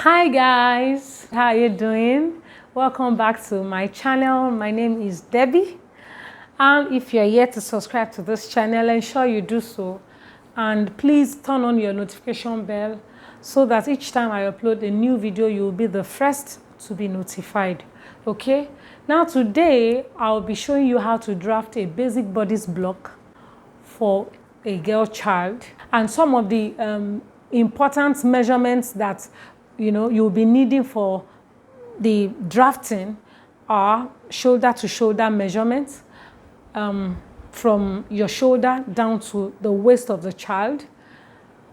Hi guys, how are you doing? Welcome back to my channel. My name is Debbie, and if you're yet to subscribe to this channel, ensure you do so, and please turn on your notification bell so that each time I upload a new video you will be the first to be notified. Okay, now today I'll be showing you how to draft a basic bodice block for a girl child, and some of the important measurements that you'll be needing for the drafting are shoulder to shoulder measurements, from your shoulder down to the waist of the child,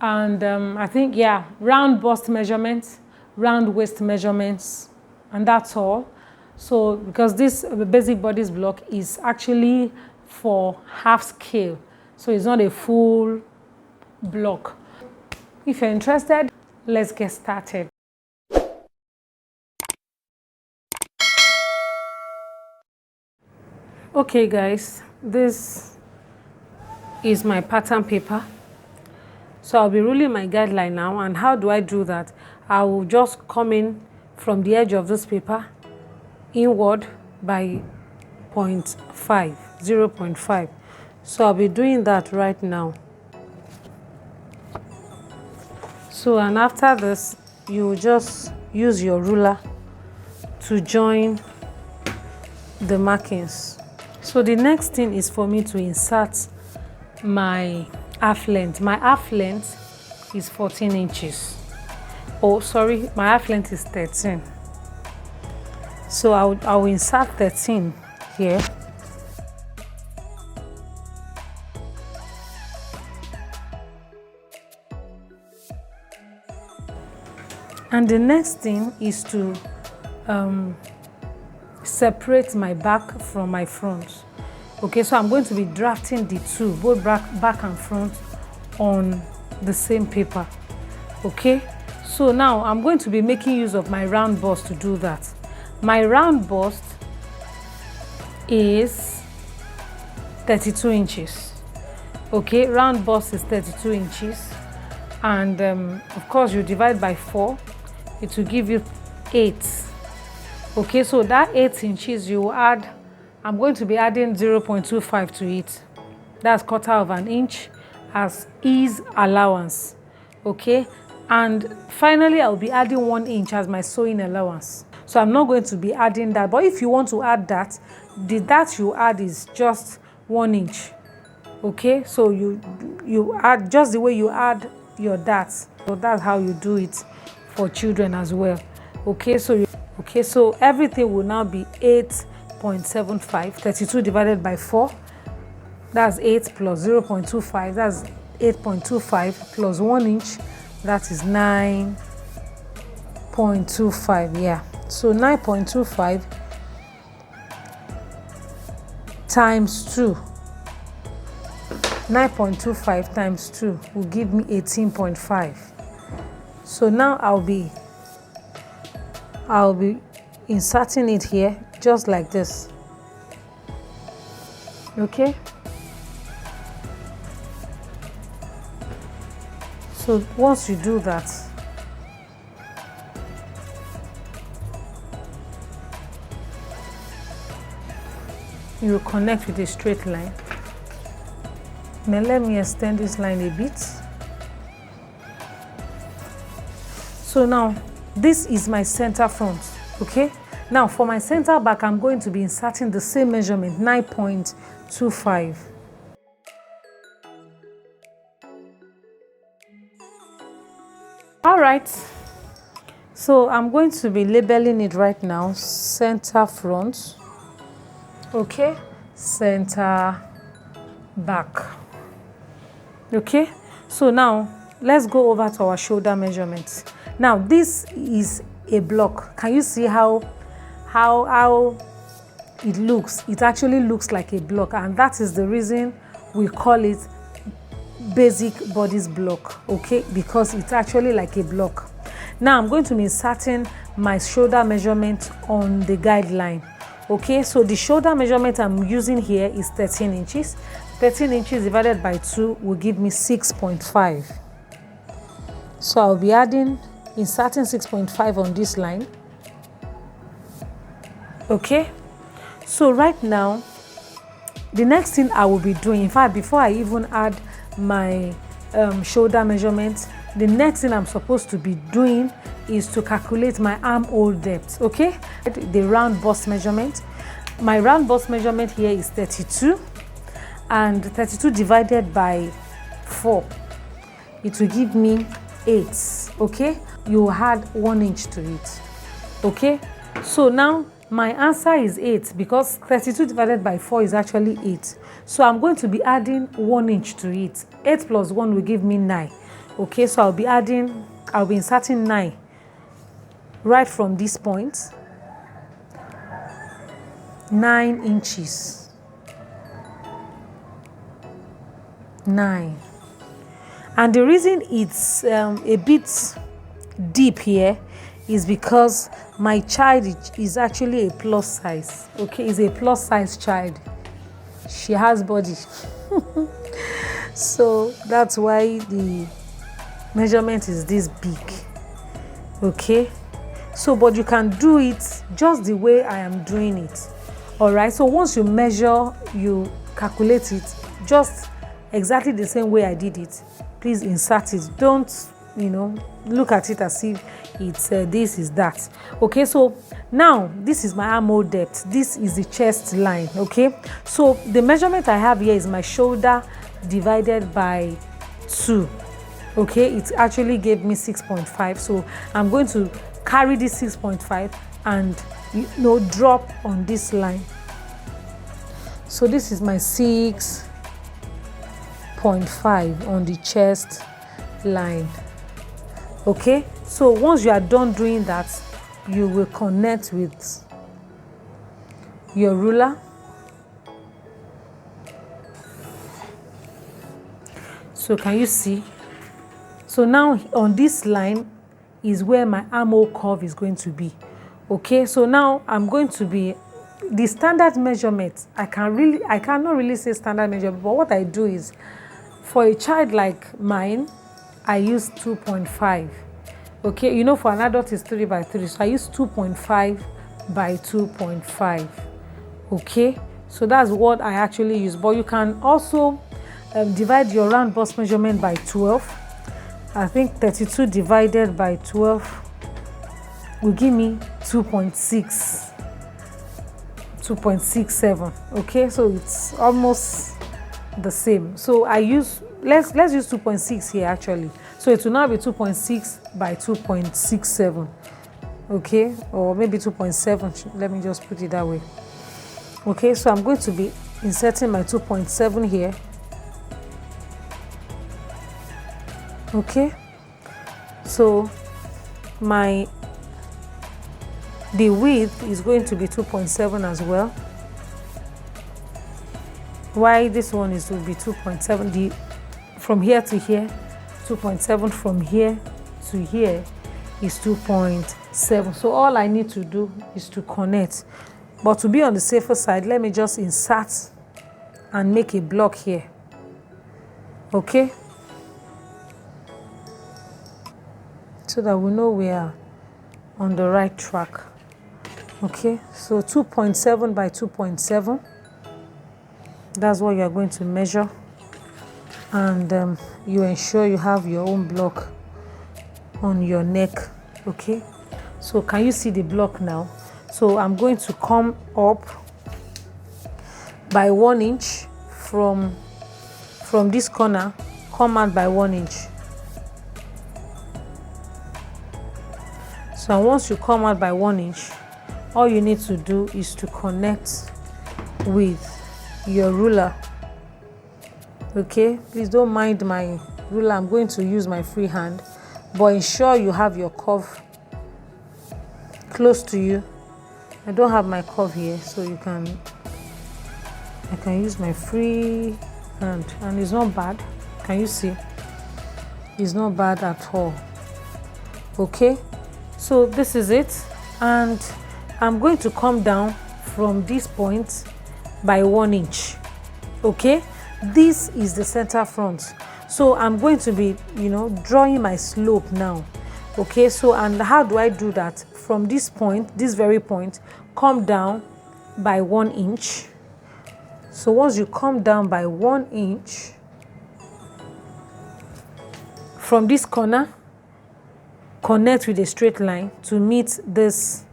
and I think round bust measurements, round waist measurements, and that's all. So because this basic bodice block is actually for half scale, so it's not a full block. If you're interested, let's get started. Okay guys, this is my pattern paper. So I'll be ruling my guideline now, and how do I do that? I will just come in from the edge of this paper inward by 0.5. So I'll be doing that right now. So, and after this, you will just use your ruler to join the markings. So the next thing is for me to insert my half length. My half length is 14 inches. Oh, sorry, my half length is 13. So I will insert 13 here. And the next thing is to separate my back from my front. Okay, so I'm going to be drafting the two, both back and front, on the same paper. Okay, so now I'm going to be making use of my round bust to do that. My round bust is 32 inches. Okay, round bust is 32 inches, and of course you divide by 4, it will give you 8. Okay, so that 8 inches you will add, I'm going to be adding 0.25 to it. That's 1/4 of an inch as ease allowance. Okay, and finally I'll be adding 1 inch as my sewing allowance. So I'm not going to be adding that, but if you want to add that, that you add is just 1 inch. Okay, so you add just the way you add your darts. So that's how you do it for children as well. Okay, so everything will now be 8.75. 32 divided by 4, that's 8, plus 0.25, that's 8.25, plus 1 inch, that is 9.25. Yeah, so 9.25 times 2. 9.25 times 2 will give me 18.5. So now I'll be inserting it here just like this. Okay, so once you do that, you will connect with a straight line. Now let me extend this line a bit. So now this is my center front. Okay, now for my center back, I'm going to be inserting the same measurement, 9.25. All right, so I'm going to be labeling it right now. Center front, okay, center back. Okay, so now let's go over to our shoulder measurements. Now this is a block. Can you see how it looks? It actually looks like a block, and that is the reason we call it basic bodice block. Okay, because it's actually like a block. Now I'm going to be inserting my shoulder measurement on the guideline. Okay, so the shoulder measurement I'm using here is 13 inches. 13 inches divided by 2 will give me 6.5. So I'll be adding inserting 6.5 on this line. Okay, so right now the next thing I will be doing, in fact before I even add my shoulder measurement, the next thing I'm supposed to be doing is to calculate my armhole depth. Okay, the round bust measurement. My round bust measurement here is 32, and 32 divided by 4, it will give me 8. Okay, you add 1 inch to it. Okay, so now my answer is 8 because 32 divided by 4 is actually 8. So I'm going to be adding 1 inch to it. 8 plus 1 will give me 9. Okay, so I'll be inserting 9 right from this point. 9 inches. 9. And the reason it's a bit deep here is because my child is actually a plus size. Okay, is a plus size child. She has body. So that's why the measurement is this big. Okay, so but you can do it just the way I am doing it. All right, so once you measure, you calculate it just exactly the same way I did it. Please insert it. Don't, look at it as if it's this is that. Okay, so now this is my armhole depth. This is the chest line. Okay, so the measurement I have here is my shoulder divided by 2. Okay, it actually gave me 6.5. So I'm going to carry this 6.5 and drop on this line. So this is my 6.5 on the chest line. Okay, so once you are done doing that, you will connect with your ruler. So can you see? So now on this line is where my armhole curve is going to be. Okay, so now I'm going to be the standard measurement. I cannot really say standard measurement, but what I do is, for a child like mine, I use 2.5. Okay, for an adult is 3 by 3, so I use 2.5 by 2.5. Okay, so that's what I actually use. But you can also divide your round bust measurement by 12. I think 32 divided by 12 will give me 2.67. Okay, so it's almost the same. So I use, let's use 2.6 here actually. So it will now be 2.6 by 2.67. Okay, or maybe 2.7. Let me just put it that way. Okay, so I'm going to be inserting my 2.7 here. Okay, so the width is going to be 2.7 as well. Why this one will be 2.7, from here to here, 2.7, from here to here is 2.7. So all I need to do is to connect. But to be on the safer side, let me just insert and make a block here. Okay, so that we know we are on the right track. Okay, so 2.7 by 2.7, that's what you are going to measure, and you ensure you have your own block on your neck. Okay, so can you see the block now? So I'm going to come up by 1 inch from this corner, come out by 1 inch. So once you come out by 1 inch, all you need to do is to connect with your ruler. Okay, please don't mind my ruler. I'm going to use my free hand, but ensure you have your curve close to you. I don't have my curve here, so I can use my free hand, and it's not bad. Can you see? It's not bad at all. Okay, so this is it, and I'm going to come down from this point by 1 inch. Okay, this is the center front, so I'm going to be drawing my slope now. Okay, so and how do I do that? From this point, this very point, come down by 1 inch. So once you come down by 1 inch from this corner, connect with a straight line to meet this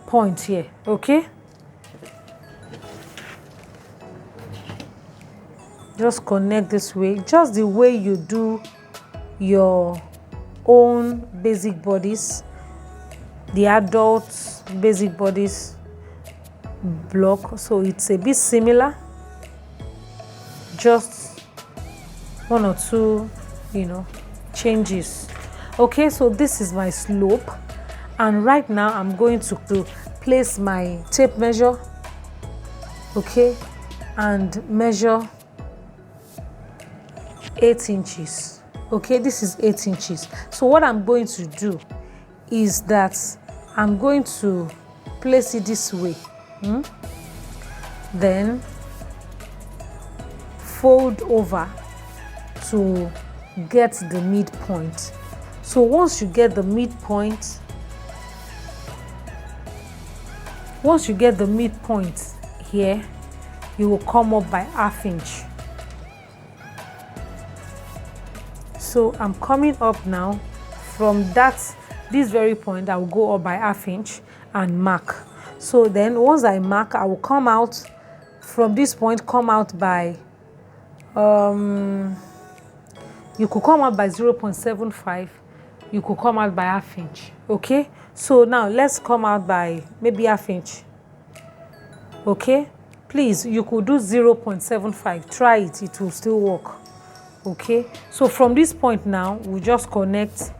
point here. Okay, just connect this way, just the way you do your own basic bodice, the adult basic bodice block. So it's a bit similar, just 1 or 2 changes. Okay, so this is my slope, and right now I'm going to place my tape measure, okay, and measure 8 inches. Okay, this is 8 inches. So what I'm going to do is that I'm going to place it this way, then fold over to get the midpoint. So once you get the midpoint, here, you will come up by 1/2 inch. So I'm coming up now from this very point. I will go up by 1/2 inch and mark. So then once I mark, I will come out from this point, come out by you could come out by 0.75, you could come out by 1/2 inch. Okay, so now let's come out by maybe 1/2 inch. Okay, please, you could do 0.75, try it, it will still work. Okay, so from this point now, we just connect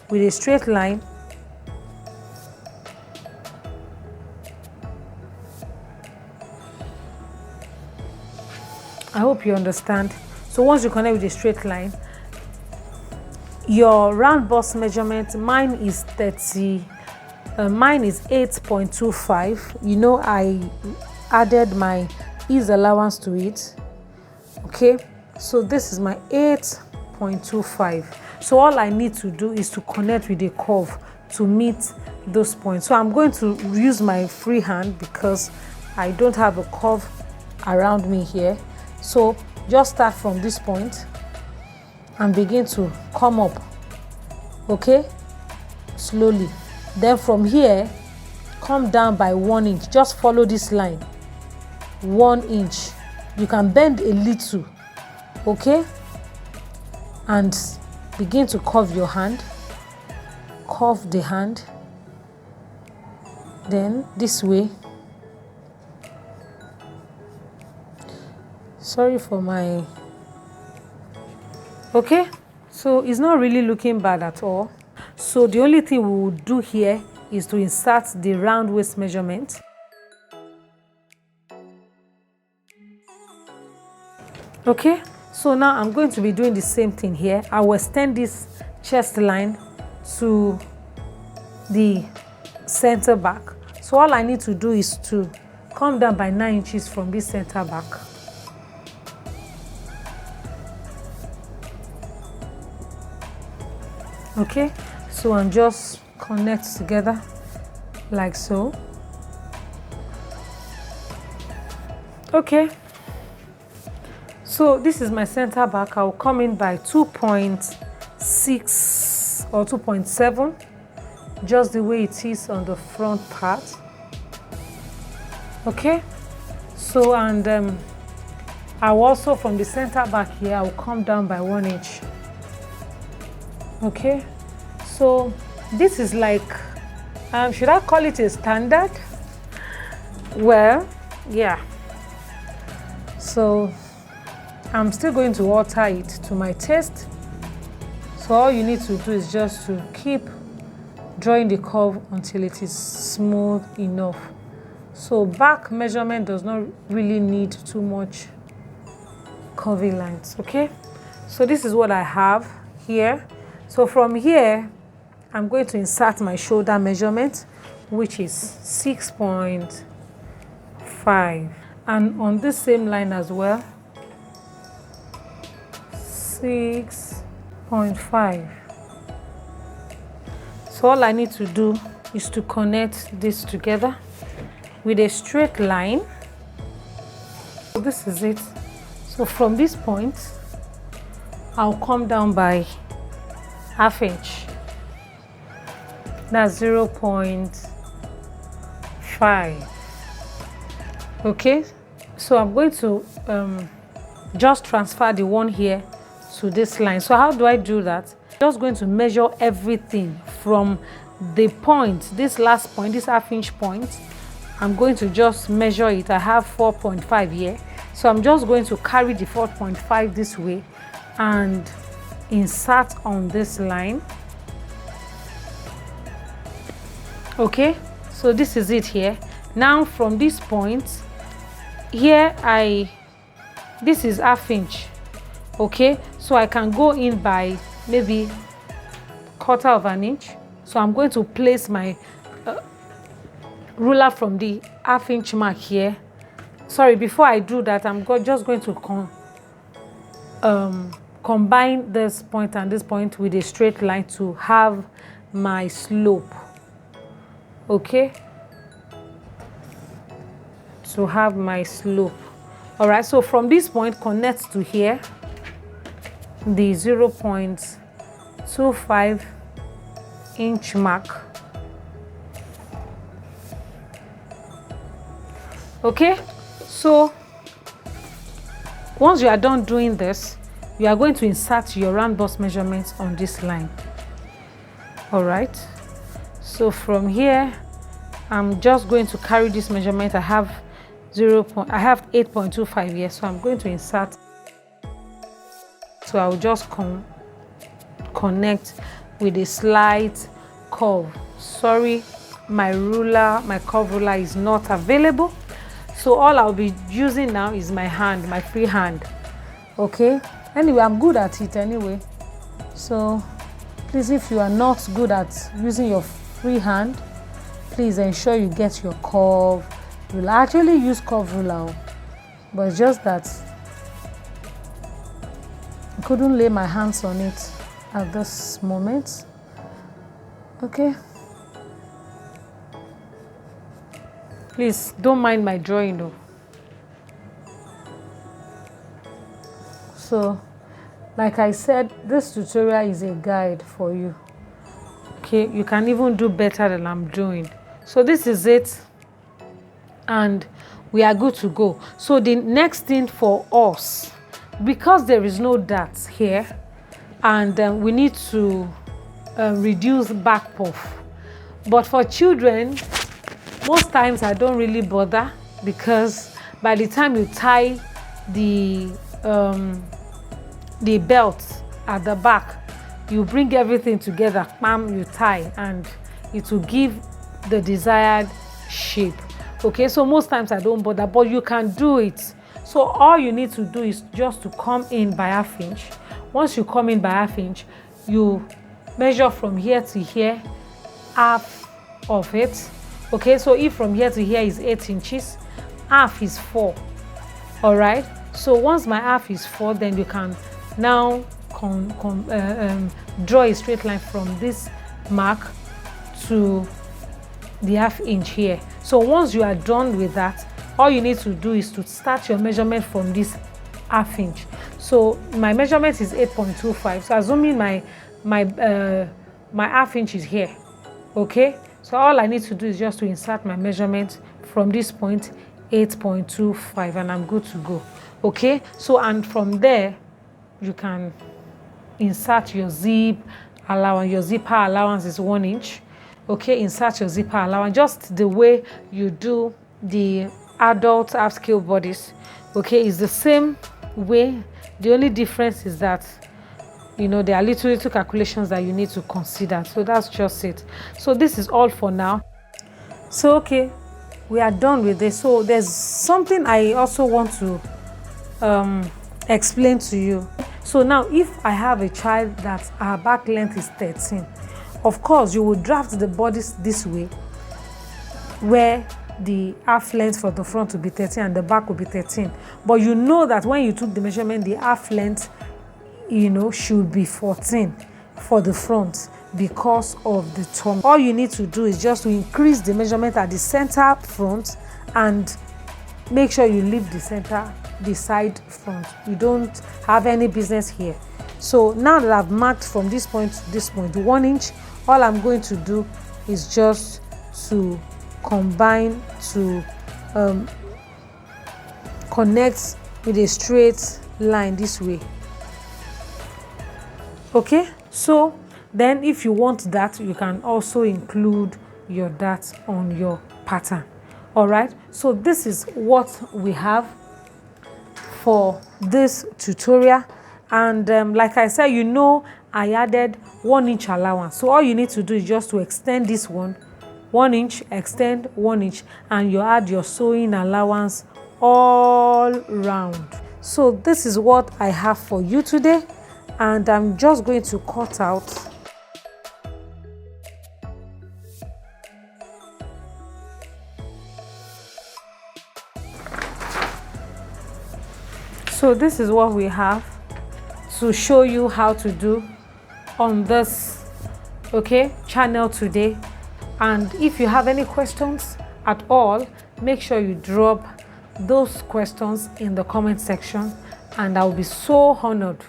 with a straight line. I hope you understand. So once you connect with a straight line, your round bust measurement, mine is 8.25. I added my ease allowance to it. Okay, so this is my 8.25. So all I need to do is to connect with a curve to meet those points. So I'm going to use my free hand because I don't have a curve around me here. So just start from this point and begin to come up, okay, slowly. Then from here, come down by 1 inch. Just follow this line, 1 inch. You can bend a little, okay, and begin to curve your hand, curve the hand, then this way. Sorry for my... Okay, so it's not really looking bad at all. So the only thing we will do here is to insert the round waist measurement. Okay, so now I'm going to be doing the same thing here. I will extend this chest line to the center back. So all I need to do is to come down by 9 inches from this center back. Okay, so and just connect together like so. Okay, so this is my center back. I will come in by 2.6 or 2.7, just the way it is on the front part. Okay, so and I will also from the center back here, I will come down by 1 inch. Okay, so this is like, should I call it a standard? Well, yeah. So I'm still going to alter it to my taste. So all you need to do is just to keep drawing the curve until it is smooth enough. So back measurement does not really need too much curvy lines. Okay, so this is what I have here. So from here, I'm going to insert my shoulder measurement, which is 6.5. And on this same line as well, 6.5. So all I need to do is to connect this together with a straight line. So this is it. So from this point, I'll come down by ½ inch. That's 0.5. Okay, so I'm going to just transfer the one here to this line. So how do I do that? Just going to measure everything from the point, this last point, this ½ inch point. I'm going to just measure it. I have 4.5 here, so I'm just going to carry the 4.5 this way and insert on this line. Okay, so this is it here. Now from this point here, this is ½ inch. Okay, so I can go in by maybe ¼ inch. So I'm going to place my ruler from the ½ inch mark here. Sorry, before I do that, I'm just going to combine this point and this point with a straight line to have my slope. Okay, to have my slope. All right, so from this point connect to here, the 0.25 inch mark. Okay, so once you are done doing this, you are going to insert your round bust measurements on this line. All right, so from here I'm just going to carry this measurement. I have 8.25 here, so I'm going to insert. So I'll just connect with a slight curve. Sorry, my curve ruler is not available, so all I'll be using now is my hand, my free hand. Okay, anyway, I'm good at it anyway, so please, if you are not good at using your free hand, please ensure you get your curve ruler. I actually use curve ruler, but it's just that I couldn't lay my hands on it at this moment. Okay, please don't mind my drawing though. So like I said, this tutorial is a guide for you. Okay, you can even do better than I'm doing. So this is it, and we are good to go. So the next thing for us, because there is no dart here, and we need to reduce back puff. But for children, most times I don't really bother, because by the time you tie the belt at the back, you bring everything together, bam, you tie, and it will give the desired shape. Okay, so most times I don't bother, but you can do it. So all you need to do is just to come in by ½ inch. Once you come in by ½ inch, you measure from here to here, half of it. Okay, so if from here to here is 8 inches, half is 4. All right, so once my half is 4, then you can now draw a straight line from this mark to the ½ inch here. So once you are done with that, all you need to do is to start your measurement from this ½ inch. So my measurement is 8.25. So assuming my ½ inch is here. Okay, so all I need to do is just to insert my measurement from this point, 8.25, and I'm good to go. Okay, so and from there you can insert your zip allowance. Your zipper allowance is 1 inch. Okay, insert your zipper allowance just the way you do the adult half scale bodice. Okay, it's the same way. The only difference is that, you know, there are little calculations that you need to consider. So that's just it. So this is all for now. So okay, we are done with this. So there's something I also want to explain to you. So now if I have a child that her back length is 13, of course you will draft the bodice this way, where the half length for the front will be 13 and the back will be 13. But you know that when you took the measurement, the half length, you know, should be 14 for the front, because of the tummy. All you need to do is just to increase the measurement at the center front and make sure you leave the side front. You don't have any business here. So now that I've marked from this point to this point 1 inch, all I'm going to do is just to combine to connect with a straight line this way. Okay, so then if you want that, you can also include your dart on your pattern. All right, so this is what we have for this tutorial. And like I said, I added 1 inch allowance. So all you need to do is just to extend this 1 inch, extend 1 inch, and you add your sewing allowance all round. So this is what I have for you today, and I'm just going to cut out so this is what we have to show you how to do on this channel today. And if you have any questions at all, make sure you drop those questions in the comment section, and I'll be so honored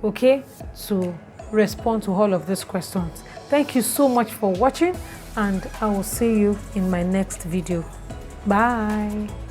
to respond to all of these questions. Thank you so much for watching, and I will see you in my next video. Bye.